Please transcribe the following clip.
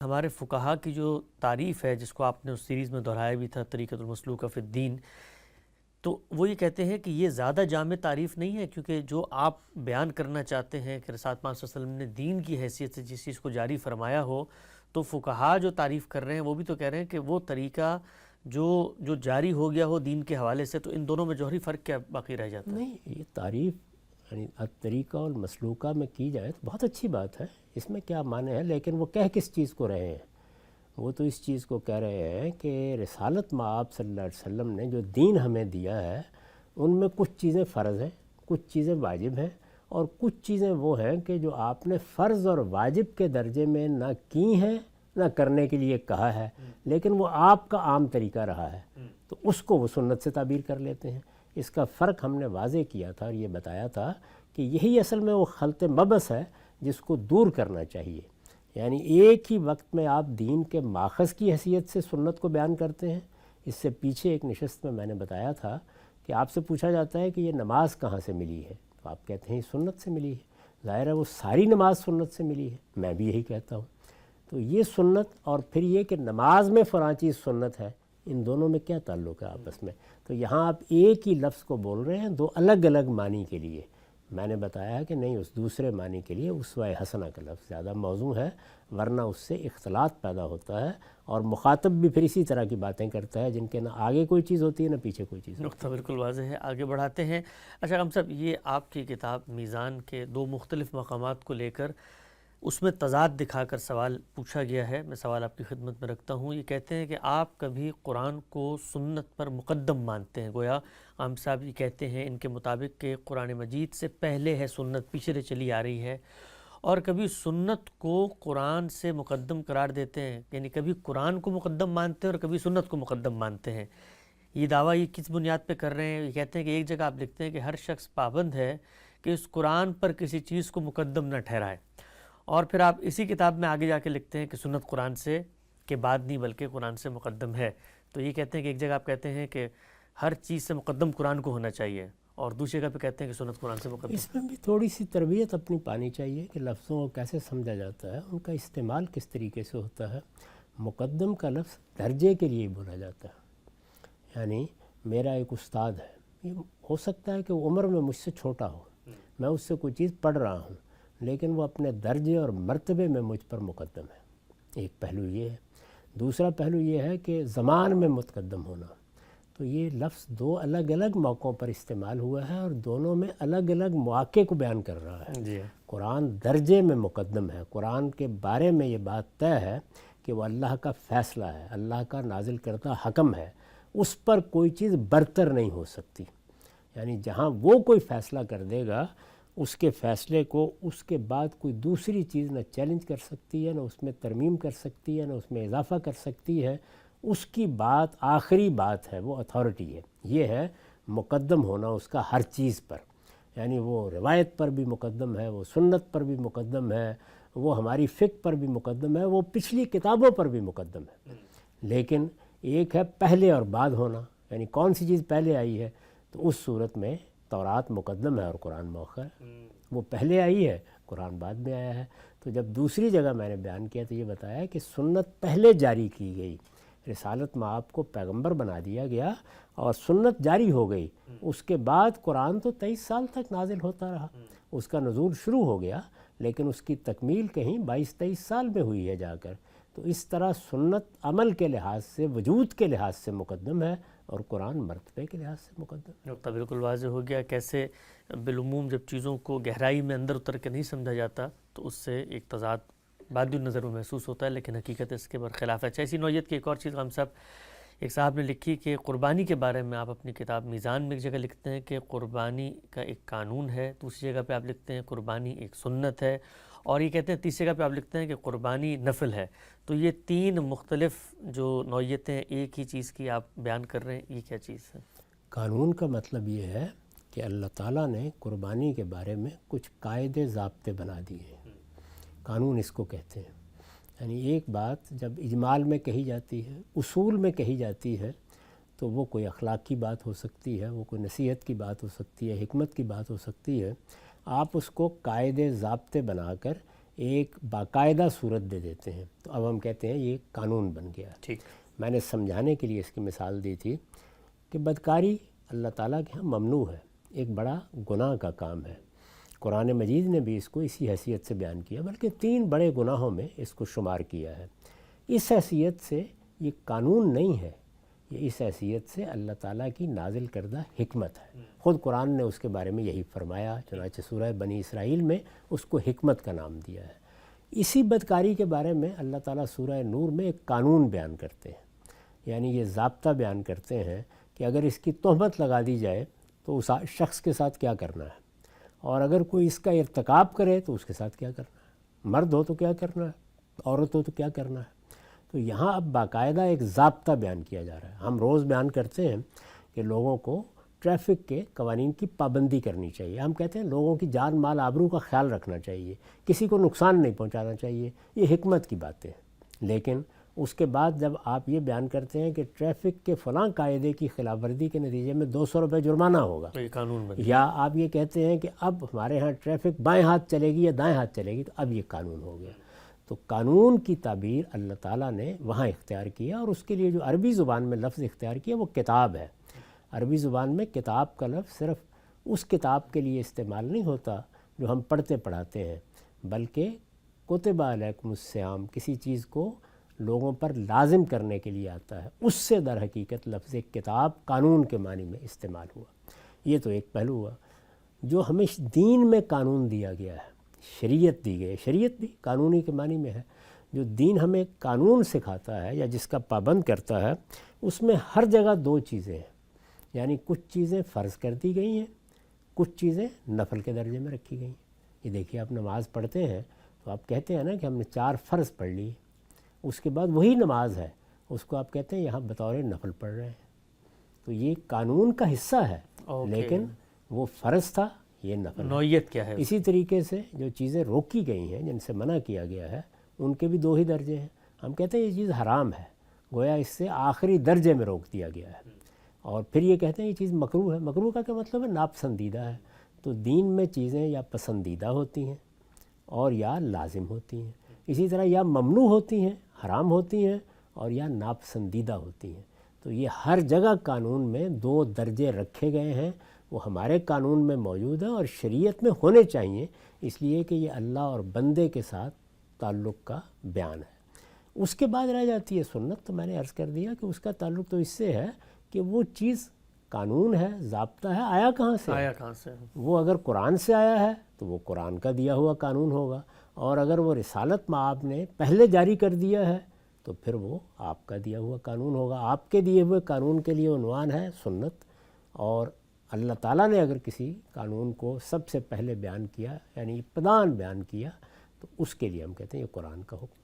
ہمارے فقہا کی جو تعریف ہے، جس کو آپ نے اس سیریز میں دہرایا بھی تھا، طریقۃ المسلوکہ فی الدین، تو وہ یہ کہتے ہیں کہ یہ زیادہ جامع تعریف نہیں ہے، کیونکہ جو آپ بیان کرنا چاہتے ہیں کہ رسالت پاک صلی اللہ علیہ وسلم نے دین کی حیثیت سے جس چیز کو جاری فرمایا ہو، تو فقہا جو تعریف کر رہے ہیں وہ بھی تو کہہ رہے ہیں کہ وہ طریقہ جو جاری ہو گیا ہو دین کے حوالے سے، تو ان دونوں میں جوہری فرق کیا باقی رہ جاتا ہے؟ نہیں، یہ تعریف یعنی الطریقہ والمسلوکہ میں کی جائے تو بہت اچھی بات ہے، اس میں کیا معنی ہے، لیکن وہ کہہ کس چیز کو رہے ہیں؟ وہ تو اس چیز کو کہہ رہے ہیں کہ رسالت مآب صلی اللہ علیہ وسلم نے جو دین ہمیں دیا ہے ان میں کچھ چیزیں فرض ہیں، کچھ چیزیں واجب ہیں، اور کچھ چیزیں وہ ہیں کہ جو آپ نے فرض اور واجب کے درجے میں نہ کی ہیں نہ کرنے کے لیے کہا ہے، لیکن وہ آپ کا عام طریقہ رہا ہے، تو اس کو وہ سنت سے تعبیر کر لیتے ہیں۔ اس کا فرق ہم نے واضح کیا تھا اور یہ بتایا تھا کہ یہی اصل میں وہ خلط مبس ہے جس کو دور کرنا چاہیے۔ یعنی ایک ہی وقت میں آپ دین کے ماخذ کی حیثیت سے سنت کو بیان کرتے ہیں۔ اس سے پیچھے ایک نشست میں نے بتایا تھا کہ آپ سے پوچھا جاتا ہے کہ یہ نماز کہاں سے ملی ہے، تو آپ کہتے ہیں یہ سنت سے ملی ہے۔ ظاہر ہے وہ ساری نماز سنت سے ملی ہے، میں بھی یہی کہتا ہوں۔ تو یہ سنت اور پھر یہ کہ نماز میں فلاں چیز سنت ہے، ان دونوں میں کیا تعلق ہے آپس میں؟ تو یہاں آپ ایک ہی لفظ کو بول رہے ہیں دو الگ الگ معنی کے لیے۔ میں نے بتایا کہ نہیں، اس دوسرے معنی کے لیے اسوہ حسنہ کا لفظ زیادہ موزوں ہے، ورنہ اس سے اختلاط پیدا ہوتا ہے اور مخاطب بھی پھر اسی طرح کی باتیں کرتا ہے جن کے نہ آگے کوئی چیز ہوتی ہے نہ پیچھے کوئی چیز ہوتی ہے۔ نقطہ بالکل واضح ہے، آگے بڑھاتے ہیں۔ اچھا ہم صاحب، یہ آپ کی کتاب میزان کے دو مختلف مقامات کو لے کر اس میں تضاد دکھا کر سوال پوچھا گیا ہے، میں سوال آپ کی خدمت میں رکھتا ہوں۔ یہ کہتے ہیں کہ آپ کبھی قرآن کو سنت پر مقدم مانتے ہیں، گویا عام صاحب یہ کہتے ہیں ان کے مطابق کہ قرآن مجید سے پہلے ہے سنت، پیچھے چلی آ رہی ہے، اور کبھی سنت کو قرآن سے مقدم قرار دیتے ہیں، یعنی کبھی قرآن کو مقدم مانتے ہیں اور کبھی سنت کو مقدم مانتے ہیں۔ یہ دعویٰ یہ کس بنیاد پہ کر رہے ہیں؟ یہ کہتے ہیں کہ ایک جگہ آپ لکھتے ہیں کہ ہر شخص پابند ہے کہ اس قرآن پر کسی چیز کو مقدم نہ ٹھہرائے، اور پھر آپ اسی کتاب میں آگے جا کے لکھتے ہیں کہ سنت قرآن سے کے بعد نہیں بلکہ قرآن سے مقدم ہے۔ تو یہ کہتے ہیں کہ ایک جگہ آپ کہتے ہیں کہ ہر چیز سے مقدم قرآن کو ہونا چاہیے، اور دوسری جگہ پہ کہتے ہیں کہ سنت قرآن سے مقدم۔ اس میں بھی تھوڑی سی تربیت اپنی پانی چاہیے کہ لفظوں کو کیسے سمجھا جاتا ہے، ان کا استعمال کس طریقے سے ہوتا ہے۔ مقدم کا لفظ درجے کے لیے بولا جاتا ہے، یعنی میرا ایک استاد ہے، یہ ہو سکتا ہے کہ وہ عمر میں مجھ سے چھوٹا ہو، میں اس سے کوئی چیز پڑھ رہا ہوں، لیکن وہ اپنے درجے اور مرتبے میں مجھ پر مقدم ہے۔ ایک پہلو یہ ہے۔ دوسرا پہلو یہ ہے کہ زمان میں متقدم ہونا۔ تو یہ لفظ دو الگ الگ موقعوں پر استعمال ہوا ہے اور دونوں میں الگ الگ مواقع کو بیان کر رہا ہے۔ جی قرآن درجے میں مقدم ہے، قرآن کے بارے میں یہ بات طے ہے کہ وہ اللہ کا فیصلہ ہے، اللہ کا نازل کردہ حکم ہے، اس پر کوئی چیز برتر نہیں ہو سکتی۔ یعنی جہاں وہ کوئی فیصلہ کر دے گا، اس کے فیصلے کو اس کے بعد کوئی دوسری چیز نہ چیلنج کر سکتی ہے، نہ اس میں ترمیم کر سکتی ہے، نہ اس میں اضافہ کر سکتی ہے۔ اس کی بات آخری بات ہے، وہ اتھارٹی ہے۔ یہ ہے مقدم ہونا اس کا ہر چیز پر، یعنی وہ روایت پر بھی مقدم ہے، وہ سنت پر بھی مقدم ہے، وہ ہماری فقہ پر بھی مقدم ہے، وہ پچھلی کتابوں پر بھی مقدم ہے۔ لیکن ایک ہے پہلے اور بعد ہونا، یعنی کون سی چیز پہلے آئی ہے، تو اس صورت میں تورات مقدم ہے اور قرآن مؤخر ہے، وہ پہلے آئی ہے، قرآن بعد میں آیا ہے۔ تو جب دوسری جگہ میں نے بیان کیا تو یہ بتایا کہ سنت پہلے جاری کی گئی، رسالت مآب کو پیغمبر بنا دیا گیا اور سنت جاری ہو گئی، اس کے بعد قرآن تو 23 سال تک نازل ہوتا رہا، اس کا نزول شروع ہو گیا، لیکن اس کی تکمیل کہیں 22-23 سال میں ہوئی ہے جا کر۔ تو اس طرح سنت عمل کے لحاظ سے، وجود کے لحاظ سے مقدم ہے اور قرآن مرتبے کے لحاظ سے مقدم ہے۔ نقطہ بالکل واضح ہو گیا، کیسے بالعموم جب چیزوں کو گہرائی میں اندر اتر کے نہیں سمجھا جاتا تو اس سے ایک تضاد بادی نظر میں محسوس ہوتا ہے، لیکن حقیقت اس کے برخلاف ہے۔ اچھا، اسی نوعیت کی ایک اور چیز ہم صاحب، ایک صاحب نے لکھی کہ قربانی کے بارے میں آپ اپنی کتاب میزان میں ایک جگہ لکھتے ہیں کہ قربانی کا ایک قانون ہے، دوسری جگہ پہ آپ لکھتے ہیں قربانی ایک سنت ہے، اور یہ کہتے ہیں تیسری جگہ پہ آپ لکھتے ہیں کہ قربانی نفل ہے۔ تو یہ تین مختلف جو نوعیتیں ایک ہی چیز کی آپ بیان کر رہے ہیں، یہ کیا چیز ہے؟ قانون کا مطلب یہ ہے کہ اللہ تعالیٰ نے قربانی کے بارے میں کچھ قاعدے ضابطے بنا دیے ہیں، قانون اس کو کہتے ہیں۔ یعنی ایک بات جب اجمال میں کہی جاتی ہے، اصول میں کہی جاتی ہے، تو وہ کوئی اخلاق کی بات ہو سکتی ہے، وہ کوئی نصیحت کی بات ہو سکتی ہے، حکمت کی بات ہو سکتی ہے۔ آپ اس کو قاعدے ضابطے بنا کر ایک باقاعدہ صورت دے دیتے ہیں، تو اب ہم کہتے ہیں یہ قانون بن گیا۔ ٹھیک، میں نے سمجھانے کے لیے اس کی مثال دی تھی کہ بدکاری اللہ تعالیٰ کے ہاں ممنوع ہے، ایک بڑا گناہ کا کام ہے۔ قرآن مجید نے بھی اس کو اسی حیثیت سے بیان کیا، بلکہ 3 بڑے گناہوں میں اس کو شمار کیا ہے۔ اس حیثیت سے یہ قانون نہیں ہے، یہ اس حیثیت سے اللہ تعالیٰ کی نازل کردہ حکمت ہے۔ خود قرآن نے اس کے بارے میں یہی فرمایا، چنانچہ سورہ بنی اسرائیل میں اس کو حکمت کا نام دیا ہے۔ اسی بدکاری کے بارے میں اللہ تعالیٰ سورہ نور میں ایک قانون بیان کرتے ہیں، یعنی یہ ضابطہ بیان کرتے ہیں کہ اگر اس کی تہمت لگا دی جائے تو اس شخص کے ساتھ کیا کرنا ہے، اور اگر کوئی اس کا ارتکاب کرے تو اس کے ساتھ کیا کرنا ہے، مرد ہو تو کیا کرنا ہے، عورت ہو تو کیا کرنا ہے۔ تو یہاں اب باقاعدہ ایک ضابطہ بیان کیا جا رہا ہے۔ ہم روز بیان کرتے ہیں کہ لوگوں کو ٹریفک کے قوانین کی پابندی کرنی چاہیے، ہم کہتے ہیں لوگوں کی جان مال آبرو کا خیال رکھنا چاہیے، کسی کو نقصان نہیں پہنچانا چاہیے، یہ حکمت کی باتیں ہیں۔ لیکن اس کے بعد جب آپ یہ بیان کرتے ہیں کہ ٹریفک کے فلاں قاعدے کی خلاف ورزی کے نتیجے میں 200 روپے جرمانہ ہوگا، تو یہ قانون بن یا آپ یہ کہتے ہیں کہ اب ہمارے ہاں ٹریفک بائیں ہاتھ چلے گی یا دائیں ہاتھ چلے گی، تو اب یہ قانون ہو گیا۔ تو قانون کی تعبیر اللہ تعالیٰ نے وہاں اختیار کیا، اور اس کے لیے جو عربی زبان میں لفظ اختیار کیا وہ کتاب ہے۔ عربی زبان میں کتاب کا لفظ صرف اس کتاب کے لیے استعمال نہیں ہوتا جو ہم پڑھتے پڑھاتے ہیں، بلکہ کتب علیکم الصیام، کسی چیز کو لوگوں پر لازم کرنے کے لیے آتا ہے، اس سے در حقیقت لفظ کتاب قانون کے معنی میں استعمال ہوا۔ یہ تو ایک پہلو ہوا۔ جو ہمیں دین میں قانون دیا گیا ہے، شریعت دی گئی ہے، شریعت بھی قانونی کے معنی میں ہے۔ جو دین ہمیں قانون سکھاتا ہے یا جس کا پابند کرتا ہے، اس میں ہر جگہ 2 چیزیں ہیں، یعنی کچھ چیزیں فرض کر دی گئی ہیں، کچھ چیزیں نفل کے درجے میں رکھی گئی ہیں۔ یہ دیکھیے آپ نماز پڑھتے ہیں تو آپ کہتے ہیں نا کہ ہم نے 4 فرض پڑھ لی، اس کے بعد وہی نماز ہے، اس کو آپ کہتے ہیں یہاں بطور نفل پڑھ رہے ہیں۔ تو یہ قانون کا حصہ ہے، لیکن وہ فرض تھا، یہ نفل۔ نوعیت کیا ہے؟ اسی طریقے سے جو چیزیں روکی گئی ہیں، جن سے منع کیا گیا ہے، ان کے بھی 2 ہی درجے ہیں۔ ہم کہتے ہیں یہ چیز حرام ہے، گویا اس سے آخری درجے میں روک دیا گیا ہے، اور پھر یہ کہتے ہیں یہ چیز مکروہ ہے۔ مکروہ کا کیا مطلب ہے؟ ناپسندیدہ ہے۔ تو دین میں چیزیں یا پسندیدہ ہوتی ہیں اور یا لازم ہوتی ہیں، اسی طرح یا ممنوع ہوتی ہیں، حرام ہوتی ہیں، اور یا ناپسندیدہ ہوتی ہیں۔ تو یہ ہر جگہ قانون میں 2 درجے رکھے گئے ہیں، وہ ہمارے قانون میں موجود ہیں اور شریعت میں ہونے چاہیے، اس لیے کہ یہ اللہ اور بندے کے ساتھ تعلق کا بیان ہے۔ اس کے بعد رہ جاتی ہے سنت، تو میں نے عرض کر دیا کہ اس کا تعلق تو اس سے ہے کہ وہ چیز قانون ہے، ضابطہ ہے، آیا کہاں سے؟ آیا کہاں سے؟ وہ اگر قرآن سے آیا ہے تو وہ قرآن کا دیا ہوا قانون ہوگا، اور اگر وہ رسالت مآب نے پہلے جاری کر دیا ہے تو پھر وہ آپ کا دیا ہوا قانون ہوگا۔ آپ کے دیے ہوئے قانون کے لیے عنوان ہے سنت، اور اللہ تعالیٰ نے اگر کسی قانون کو سب سے پہلے بیان کیا، یعنی ابتداً بیان کیا، تو اس کے لیے ہم کہتے ہیں یہ قرآن کا حکم ہے۔